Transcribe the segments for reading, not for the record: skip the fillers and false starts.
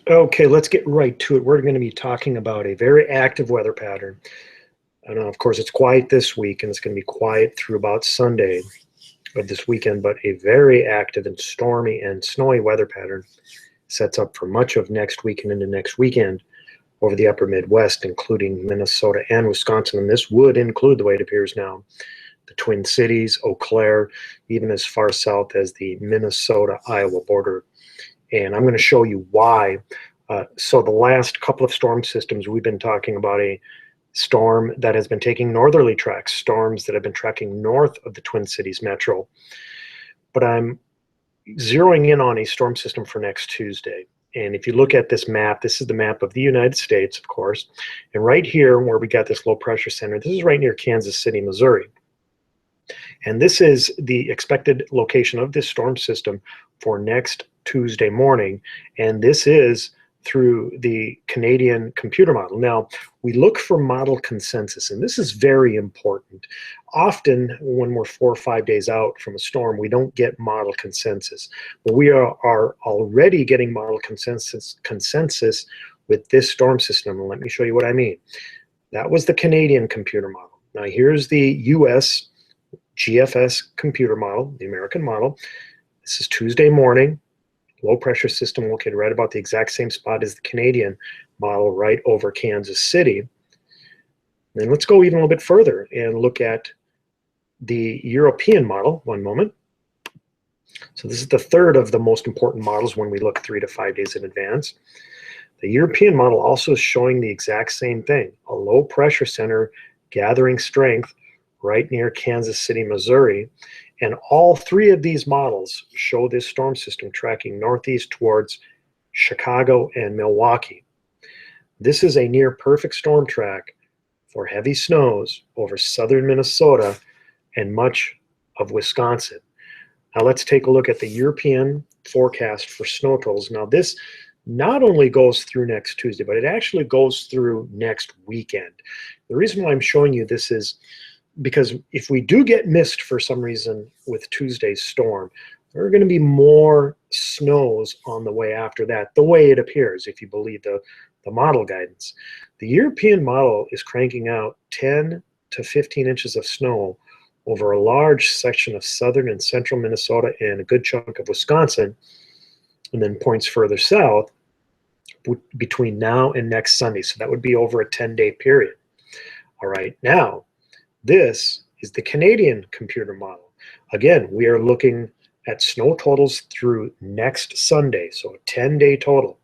Okay, let's get right to it. We're going to be talking about a very active weather pattern. I know, of course, it's quiet this week, and it's going to be quiet through about Sunday of this weekend, but a very active and stormy and snowy weather pattern sets up for much of next week and into next weekend over the upper Midwest, including Minnesota and Wisconsin. And this would include, the way it appears now, the Twin Cities, Eau Claire, even as far south as the Minnesota-Iowa border. And I'm going to show you why. So the last couple of storm systems, we've been talking about a storm that has been taking northerly tracks, storms that have been tracking north of the Twin Cities metro. But I'm zeroing in on a storm system for next Tuesday. And if you look at this map, this is the map of the United States, of course. And right here, where we got this low pressure center, this is right near Kansas City, Missouri. And this is the expected location of this storm system for next Tuesday morning. And this is through the Canadian computer model. Now, we look for model consensus, and this is very important. Often, when we're 4 or 5 days out from a storm, we don't get model consensus. But we are already getting model consensus with this storm system. And let me show you what I mean. That was the Canadian computer model. Now, here's the US GFS computer model, the American model. This is Tuesday morning. Low pressure system located right about the exact same spot as the Canadian model, right over Kansas City. Then let's go even a little bit further and look at the European model. One moment. So this is the third of the most important models when we look 3 to 5 days in advance. The European model also is showing the exact same thing, a low pressure center gathering strength right near Kansas City, Missouri. And all three of these models show this storm system tracking northeast towards Chicago and Milwaukee. This is a near perfect storm track for heavy snows over southern Minnesota and much of Wisconsin. Now let's take a look at the European forecast for snow totals. Now this not only goes through next Tuesday, but it actually goes through next weekend. The reason why I'm showing you this is because if we do get missed for some reason with Tuesday's storm, there are going to be more snows on the way after that, the way it appears, if you believe the model guidance. The European model is cranking out 10 to 15 inches of snow over a large section of southern and central Minnesota and a good chunk of Wisconsin, and then points further south between now and next Sunday. So that would be over a 10-day period. All right, now, this is the Canadian computer model. Again, we are looking at snow totals through next Sunday, so a 10-day total.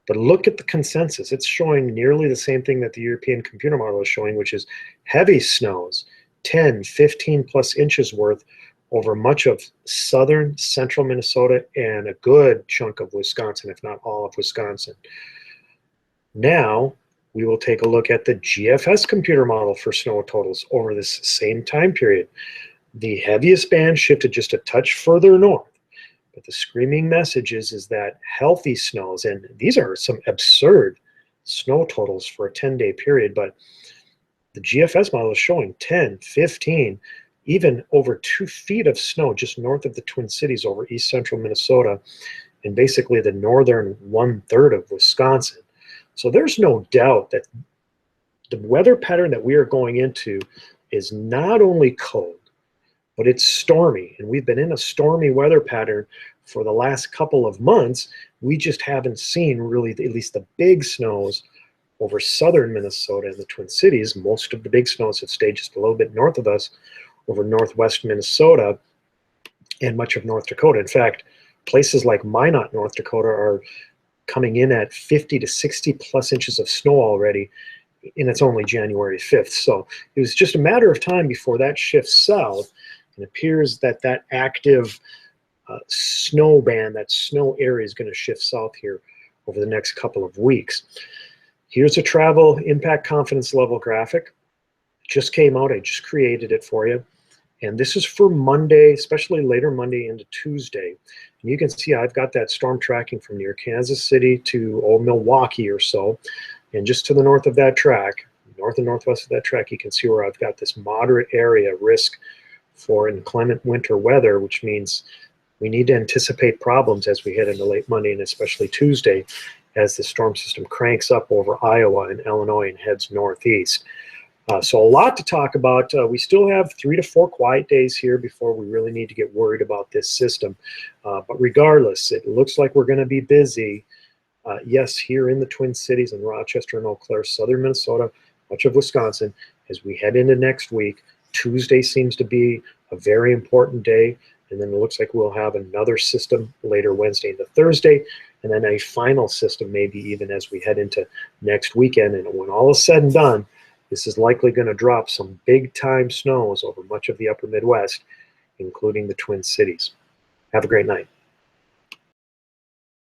But look at the consensus. It's showing nearly the same thing that the European computer model is showing, which is heavy snows, 10, 15 plus inches worth over much of southern, central Minnesota and a good chunk of Wisconsin, if not all of Wisconsin. Now, we will take a look at the GFS computer model for snow totals over this same time period. The heaviest band shifted just a touch further north, but the screaming message is that healthy snows, and these are some absurd snow totals for a 10-day period, but the GFS model is showing 10, 15, even over 2 feet of snow just north of the Twin Cities over east central Minnesota and basically the northern 1/3 of Wisconsin. So there's no doubt that the weather pattern that we are going into is not only cold, but it's stormy. And we've been in a stormy weather pattern for the last couple of months. We just haven't seen really, at least the big snows over southern Minnesota and the Twin Cities. Most of the big snows have stayed just a little bit north of us over northwest Minnesota and much of North Dakota. In fact, places like Minot, North Dakota are coming in at 50 to 60 plus inches of snow already, and it's only January 5th. So it was just a matter of time before that shifts south. It appears that that active snow band, that snow area is going to shift south here over the next couple of weeks. Here's a travel impact confidence level graphic. It just came out. I just created it for you. And this is for Monday, especially later Monday into Tuesday. And you can see I've got that storm tracking from near Kansas City to old Milwaukee or so. And just to the north of that track, north and northwest of that track, you can see where I've got this moderate area risk for inclement winter weather, which means we need to anticipate problems as we head into late Monday and especially Tuesday. as the storm system cranks up over Iowa and Illinois and heads northeast. So a lot to talk about. We still have 3 to 4 quiet days here before we really need to get worried about this system. But regardless, it looks like we're going to be busy. Yes, here in the Twin Cities and Rochester and Eau Claire, southern Minnesota, much of Wisconsin, as we head into next week. Tuesday seems to be a very important day, and then it looks like we'll have another system later Wednesday into Thursday, and then a final system maybe even as we head into next weekend. And when all is said and done, this is likely going to drop some big-time snows over much of the upper Midwest, including the Twin Cities. Have a great night.